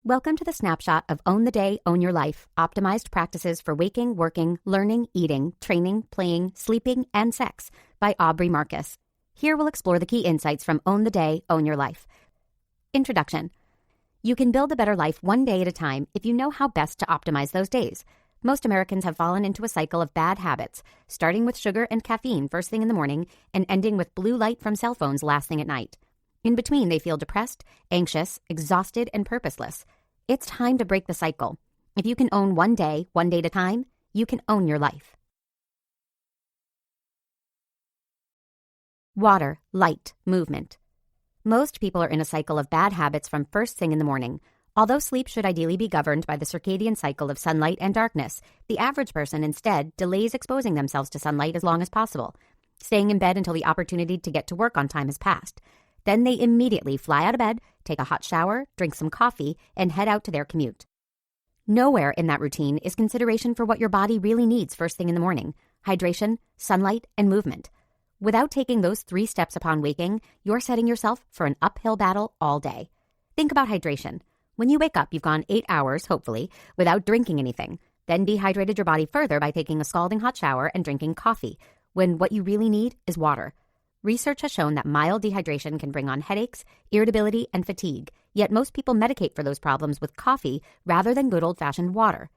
Welcome to the snapshot of Own the Day, Own Your Life, optimized practices for waking, working, learning, eating, training, playing, sleeping, and sex by Aubrey Marcus. Here we'll explore the key insights from Own the Day, Own Your Life. Introduction. You can build a better life one day at a time if you know how best to optimize those days. Most Americans have fallen into a cycle of bad habits, starting with sugar and caffeine first thing in the morning and ending with blue light from cell phones last thing at night. In between, they feel depressed, anxious, exhausted, and purposeless. It's time to break the cycle. If you can own one day at a time, you can own your life. Water, light, movement. Most people are in a cycle of bad habits from first thing in the morning. Although sleep should ideally be governed by the circadian cycle of sunlight and darkness, the average person instead delays exposing themselves to sunlight as long as possible, staying in bed until the opportunity to get to work on time has passed. Then they immediately fly out of bed, take a hot shower, drink some coffee, and head out to their commute. Nowhere in that routine is consideration for what your body really needs first thing in the morning: hydration, sunlight, and movement. Without taking those 3 steps upon waking, you're setting yourself for an uphill battle all day. Think about hydration. When you wake up, you've gone 8 hours, hopefully, without drinking anything, then dehydrated your body further by taking a scalding hot shower and drinking coffee, when what you really need is water. Research has shown that mild dehydration can bring on headaches, irritability, and fatigue, yet most people medicate for those problems with coffee rather than good old-fashioned water.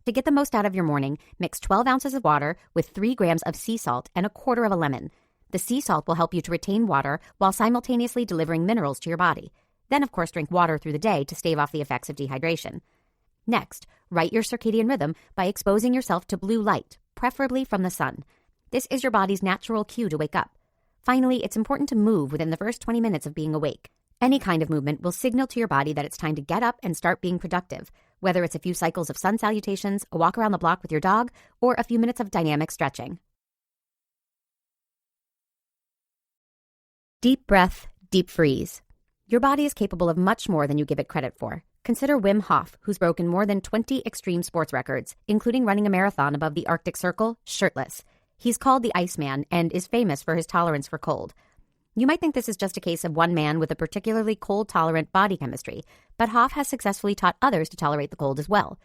To get the most out of your morning, mix 12 ounces of water with 3 grams of sea salt and a quarter of a lemon. The sea salt will help you to retain water while simultaneously delivering minerals to your body. Then, of course, drink water through the day to stave off the effects of dehydration. Next, right your circadian rhythm by exposing yourself to blue light, preferably from the sun. This is your body's natural cue to wake up. Finally, it's important to move within the first 20 minutes of being awake. Any kind of movement will signal to your body that it's time to get up and start being productive, whether it's a few cycles of sun salutations, a walk around the block with your dog, or a few minutes of dynamic stretching. Deep breath, deep freeze. Your body is capable of much more than you give it credit for. Consider Wim Hof, who's broken more than 20 extreme sports records, including running a marathon above the Arctic Circle, shirtless. He's called the Iceman and is famous for his tolerance for cold. You might think this is just a case of one man with a particularly cold-tolerant body chemistry, but Hof has successfully taught others to tolerate the cold as well.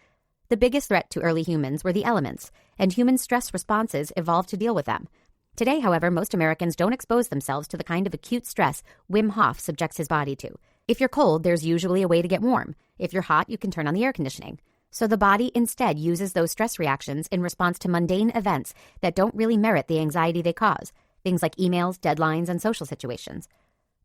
The biggest threat to early humans were the elements, and human stress responses evolved to deal with them. Today, however, most Americans don't expose themselves to the kind of acute stress Wim Hof subjects his body to. If you're cold, there's usually a way to get warm. If you're hot, you can turn on the air conditioning. So the body instead uses those stress reactions in response to mundane events that don't really merit the anxiety they cause, things like emails, deadlines, and social situations.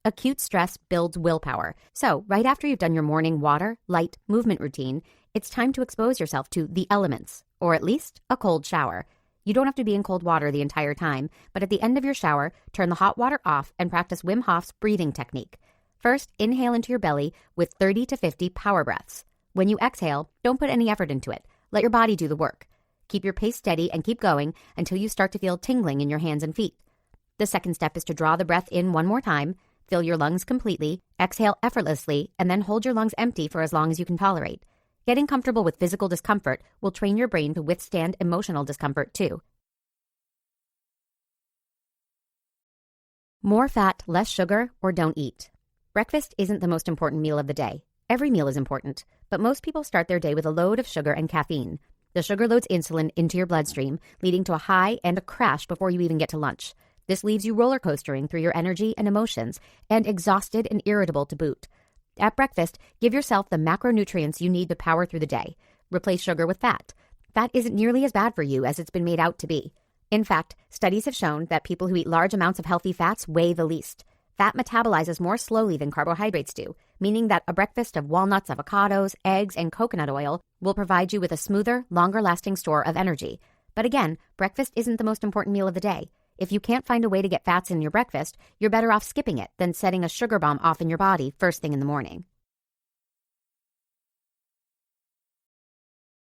Acute stress builds willpower. So right after you've done your morning water, light, movement routine, it's time to expose yourself to the elements, or at least a cold shower. You don't have to be in cold water the entire time, but at the end of your shower, turn the hot water off and practice Wim Hof's breathing technique. First, inhale into your belly with 30 to 50 power breaths. When you exhale, don't put any effort into it. Let your body do the work. Keep your pace steady and keep going until you start to feel tingling in your hands and feet. The second step is to draw the breath in one more time, fill your lungs completely, exhale effortlessly, and then hold your lungs empty for as long as you can tolerate. Getting comfortable with physical discomfort will train your brain to withstand emotional discomfort too. More fat, less sugar, or don't eat. Breakfast isn't the most important meal of the day. Every meal is important, but most people start their day with a load of sugar and caffeine. The sugar loads insulin into your bloodstream, leading to a high and a crash before you even get to lunch. This leaves you roller coastering through your energy and emotions, and exhausted and irritable to boot. At breakfast, give yourself the macronutrients you need to power through the day. Replace sugar with fat. Fat isn't nearly as bad for you as it's been made out to be. In fact, studies have shown that people who eat large amounts of healthy fats weigh the least. Fat metabolizes more slowly than carbohydrates do, meaning that a breakfast of walnuts, avocados, eggs, and coconut oil will provide you with a smoother, longer-lasting store of energy. But again, breakfast isn't the most important meal of the day. If you can't find a way to get fats in your breakfast, you're better off skipping it than setting a sugar bomb off in your body first thing in the morning.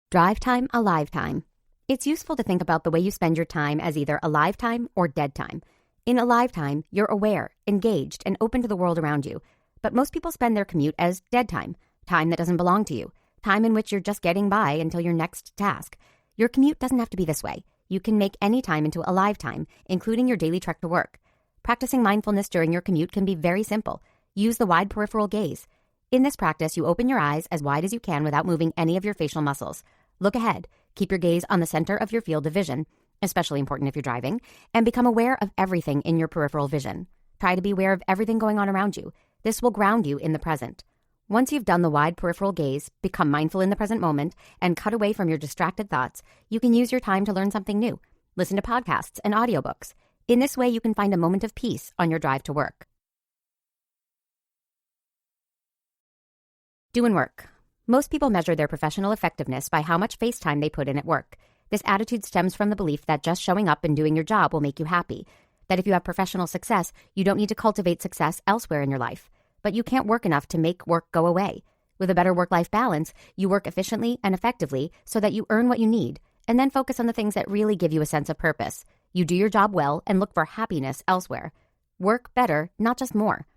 Drive time, alive time. It's useful to think about the way you spend your time as either alive time or dead time. In alive time, you're aware, engaged, and open to the world around you. But most people spend their commute as dead time, time that doesn't belong to you, time in which you're just getting by until your next task. Your commute doesn't have to be this way. You can make any time into alive time, including your daily trek to work. Practicing mindfulness during your commute can be very simple. Use the wide peripheral gaze. In this practice, you open your eyes as wide as you can without moving any of your facial muscles. Look ahead. Keep your gaze on the center of your field of vision, especially important if you're driving, and become aware of everything in your peripheral vision. Try to be aware of everything going on around you. This will ground you in the present. Once you've done the wide peripheral gaze, become mindful in the present moment, and cut away from your distracted thoughts, you can use your time to learn something new. Listen to podcasts and audiobooks. In this way, you can find a moment of peace on your drive to work. Doing work. Most people measure their professional effectiveness by how much face time they put in at work. This attitude stems from the belief that just showing up and doing your job will make you happy. That if you have professional success, you don't need to cultivate success elsewhere in your life. But you can't work enough to make work go away. With a better work-life balance, you work efficiently and effectively so that you earn what you need, and then focus on the things that really give you a sense of purpose. You do your job well and look for happiness elsewhere. Work better, not just more.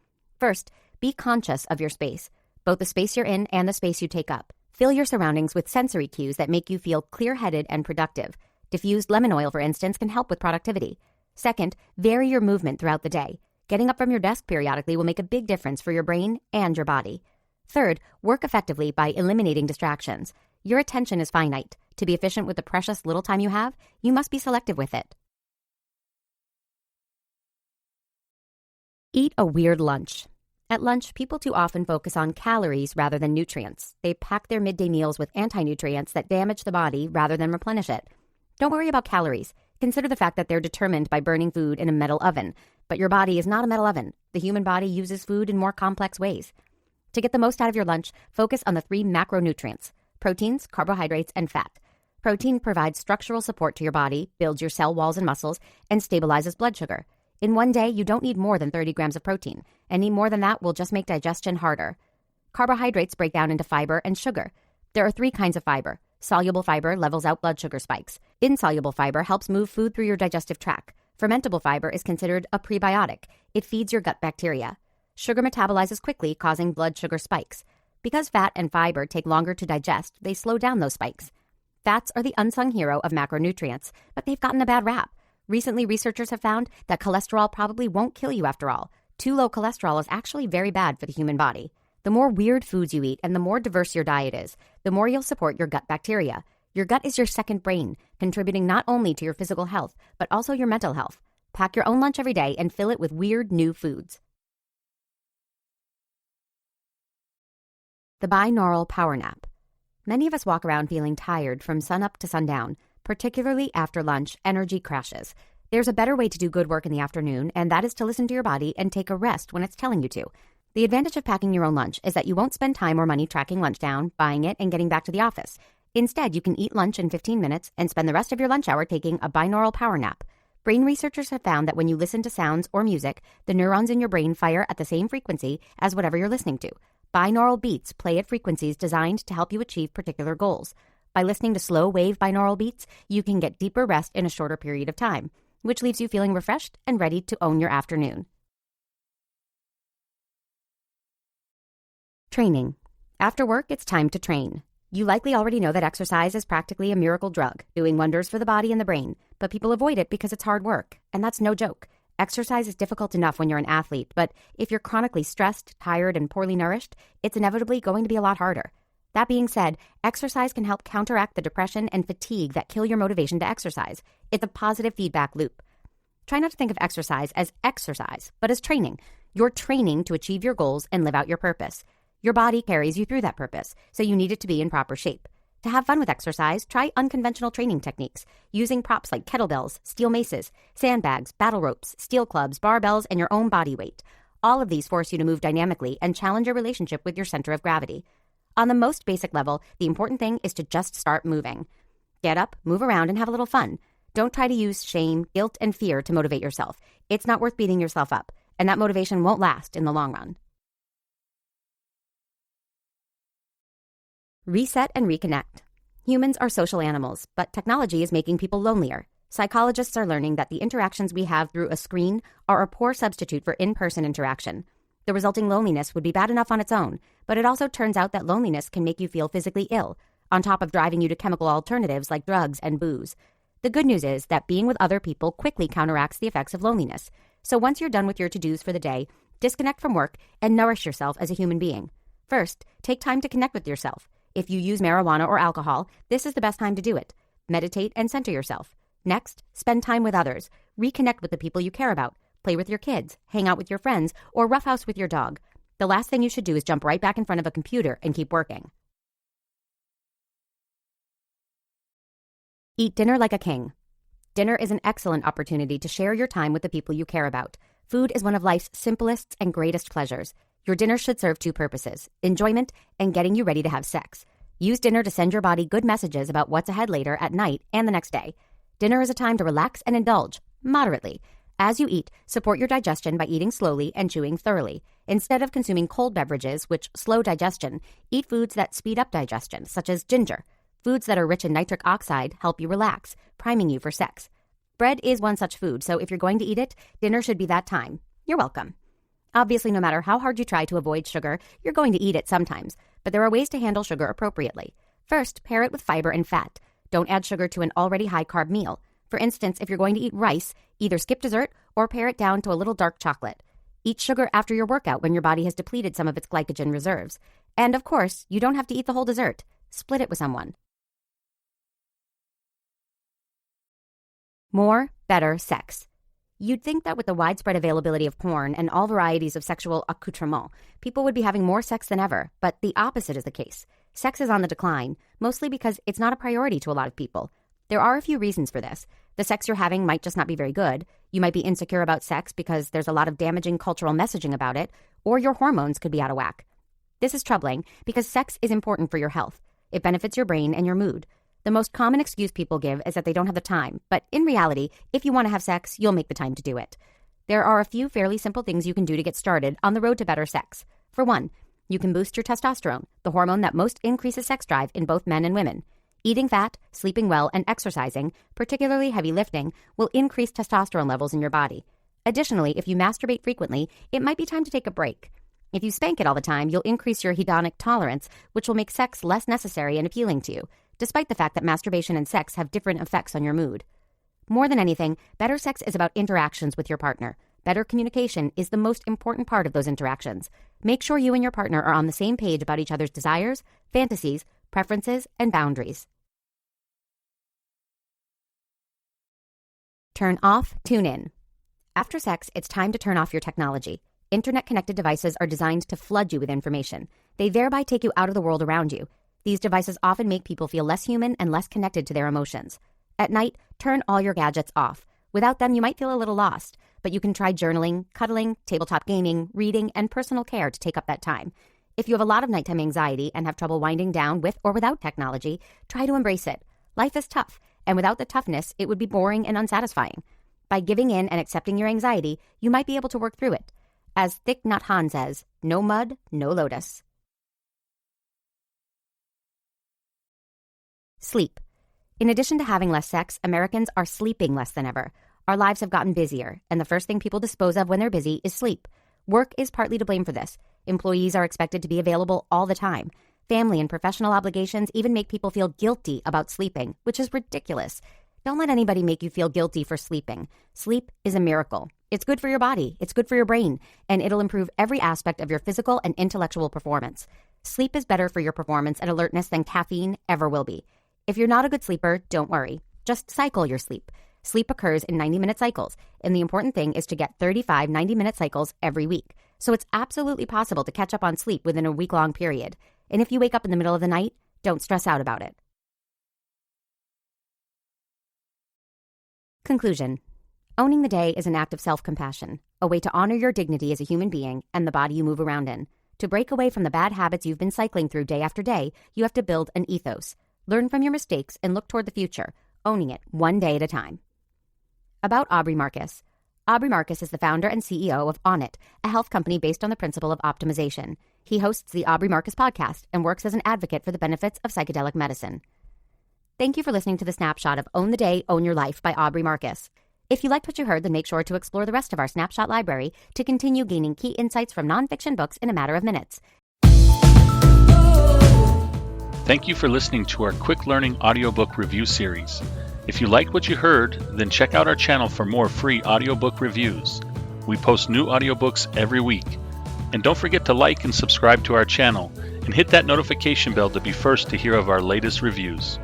First, be conscious of your space, both the space you're in and the space you take up. Fill your surroundings with sensory cues that make you feel clear-headed and productive. Diffused lemon oil, for instance, can help with productivity. Second, vary your movement throughout the day. Getting up from your desk periodically will make a big difference for your brain and your body. Third, work effectively by eliminating distractions. Your attention is finite. To be efficient with the precious little time you have, you must be selective with it. Eat a weird lunch. At lunch, people too often focus on calories rather than nutrients. They pack their midday meals with anti-nutrients that damage the body rather than replenish it. Don't worry about calories. Consider the fact that they're determined by burning food in a metal oven. But your body is not a metal oven. The human body uses food in more complex ways. To get the most out of your lunch, focus on the 3 macronutrients: proteins, carbohydrates, and fat. Protein provides structural support to your body, builds your cell walls and muscles, and stabilizes blood sugar. In one day, you don't need more than 30 grams of protein. Any more than that will just make digestion harder. Carbohydrates break down into fiber and sugar. There are 3 kinds of fiber. Soluble fiber levels out blood sugar spikes. Insoluble fiber helps move food through your digestive tract. Fermentable fiber is considered a prebiotic. It feeds your gut bacteria. Sugar metabolizes quickly, causing blood sugar spikes. Because fat and fiber take longer to digest, they slow down those spikes. Fats are the unsung hero of macronutrients, but they've gotten a bad rap. Recently, researchers have found that cholesterol probably won't kill you after all. Too low cholesterol is actually very bad for the human body. The more weird foods you eat and the more diverse your diet is, the more you'll support your gut bacteria. Your gut is your second brain, contributing not only to your physical health, but also your mental health. Pack your own lunch every day and fill it with weird new foods. The binaural power nap. Many of us walk around feeling tired from sunup to sundown. Particularly after lunch, energy crashes. There's a better way to do good work in the afternoon, and that is to listen to your body and take a rest when it's telling you to. The advantage of packing your own lunch is that you won't spend time or money tracking lunch down, buying it, and getting back to the office. Instead, you can eat lunch in 15 minutes and spend the rest of your lunch hour taking a binaural power nap. Brain researchers have found that when you listen to sounds or music, the neurons in your brain fire at the same frequency as whatever you're listening to. Binaural beats play at frequencies designed to help you achieve particular goals. By listening to slow-wave binaural beats, you can get deeper rest in a shorter period of time, which leaves you feeling refreshed and ready to own your afternoon. Training. After work, it's time to train. You likely already know that exercise is practically a miracle drug, doing wonders for the body and the brain, but people avoid it because it's hard work, and that's no joke. Exercise is difficult enough when you're an athlete, but if you're chronically stressed, tired, and poorly nourished, it's inevitably going to be a lot harder. That being said, exercise can help counteract the depression and fatigue that kill your motivation to exercise. It's a positive feedback loop. Try not to think of exercise, but as training. You're training to achieve your goals and live out your purpose. Your body carries you through that purpose, so you need it to be in proper shape. To have fun with exercise, try unconventional training techniques, using props like kettlebells, steel maces, sandbags, battle ropes, steel clubs, barbells, and your own body weight. All of these force you to move dynamically and challenge your relationship with your center of gravity. On the most basic level, the important thing is to just start moving. Get up, move around, and have a little fun. Don't try to use shame, guilt, and fear to motivate yourself. It's not worth beating yourself up, and that motivation won't last in the long run. Reset and reconnect. Humans are social animals, but technology is making people lonelier. Psychologists are learning that the interactions we have through a screen are a poor substitute for in-person interaction. The resulting loneliness would be bad enough on its own, but it also turns out that loneliness can make you feel physically ill, on top of driving you to chemical alternatives like drugs and booze. The good news is that being with other people quickly counteracts the effects of loneliness. So once you're done with your to-dos for the day, disconnect from work and nourish yourself as a human being. First, take time to connect with yourself. If you use marijuana or alcohol, this is the best time to do it. Meditate and center yourself. Next, spend time with others. Reconnect with the people you care about. Play with your kids, hang out with your friends, or roughhouse with your dog. The last thing you should do is jump right back in front of a computer and keep working. Eat dinner like a king. Dinner is an excellent opportunity to share your time with the people you care about. Food is one of life's simplest and greatest pleasures. Your dinner should serve two purposes: enjoyment and getting you ready to have sex. Use dinner to send your body good messages about what's ahead later at night and the next day. Dinner is a time to relax and indulge, moderately. As you eat, support your digestion by eating slowly and chewing thoroughly. Instead of consuming cold beverages, which slow digestion, eat foods that speed up digestion, such as ginger. Foods that are rich in nitric oxide help you relax, priming you for sex. Bread is one such food, so if you're going to eat it, dinner should be that time. You're welcome. Obviously, no matter how hard you try to avoid sugar, you're going to eat it sometimes, but there are ways to handle sugar appropriately. First, pair it with fiber and fat. Don't add sugar to an already high-carb meal. For instance, if you're going to eat rice, either skip dessert or pare it down to a little dark chocolate. Eat sugar after your workout when your body has depleted some of its glycogen reserves. And of course, you don't have to eat the whole dessert. Split it with someone. More, better sex. You'd think that with the widespread availability of porn and all varieties of sexual accoutrement, people would be having more sex than ever, but the opposite is the case. Sex is on the decline, mostly because it's not a priority to a lot of people. There are a few reasons for this. The sex you're having might just not be very good. You might be insecure about sex because there's a lot of damaging cultural messaging about it, or your hormones could be out of whack. This is troubling because sex is important for your health. It benefits your brain and your mood. The most common excuse people give is that they don't have the time, but in reality, if you want to have sex, you'll make the time to do it. There are a few fairly simple things you can do to get started on the road to better sex. For one, you can boost your testosterone, the hormone that most increases sex drive in both men and women. Eating fat, sleeping well, and exercising, particularly heavy lifting, will increase testosterone levels in your body. Additionally, if you masturbate frequently, it might be time to take a break. If you spank it all the time, you'll increase your hedonic tolerance, which will make sex less necessary and appealing to you, despite the fact that masturbation and sex have different effects on your mood. More than anything, better sex is about interactions with your partner. Better communication is the most important part of those interactions. Make sure you and your partner are on the same page about each other's desires, fantasies, preferences, and boundaries. Turn off, tune in. After sex, it's time to turn off your technology. Internet-connected devices are designed to flood you with information. They thereby take you out of the world around you. These devices often make people feel less human and less connected to their emotions. At night, turn all your gadgets off. Without them, you might feel a little lost, but you can try journaling, cuddling, tabletop gaming, reading, and personal care to take up that time. If you have a lot of nighttime anxiety and have trouble winding down with or without technology, try to embrace it. Life is tough, and without the toughness, it would be boring and unsatisfying. By giving in and accepting your anxiety, you might be able to work through it. As Thich Nhat Hanh says, no mud, no lotus. Sleep. In addition to having less sex, Americans are sleeping less than ever. Our lives have gotten busier, and the first thing people dispose of when they're busy is sleep. Work is partly to blame for this. Employees are expected to be available all the time. Family and professional obligations even make people feel guilty about sleeping, which is ridiculous. Don't let anybody make you feel guilty for sleeping. Sleep is a miracle. It's good for your body, it's good for your brain, and it'll improve every aspect of your physical and intellectual performance. Sleep is better for your performance and alertness than caffeine ever will be. If you're not a good sleeper, don't worry. Just cycle your sleep. Sleep occurs in 90-minute cycles, and the important thing is to get 35 90-minute cycles every week. So it's absolutely possible to catch up on sleep within a week-long period. And if you wake up in the middle of the night, don't stress out about it. Conclusion. Owning the day is an act of self-compassion, a way to honor your dignity as a human being and the body you move around in. To break away from the bad habits you've been cycling through day after day, you have to build an ethos. Learn from your mistakes and look toward the future, owning it one day at a time. About Aubrey Marcus. Aubrey Marcus is the founder and CEO of Onnit, a health company based on the principle of optimization. He hosts the Aubrey Marcus podcast and works as an advocate for the benefits of psychedelic medicine. Thank you for listening to the snapshot of Own the Day, Own Your Life by Aubrey Marcus. If you liked what you heard, then make sure to explore the rest of our snapshot library to continue gaining key insights from nonfiction books in a matter of minutes. Thank you for listening to our quick learning audiobook review series. If you liked what you heard, then check out our channel for more free audiobook reviews. We post new audiobooks every week. And don't forget to like and subscribe to our channel, and hit that notification bell to be first to hear of our latest reviews.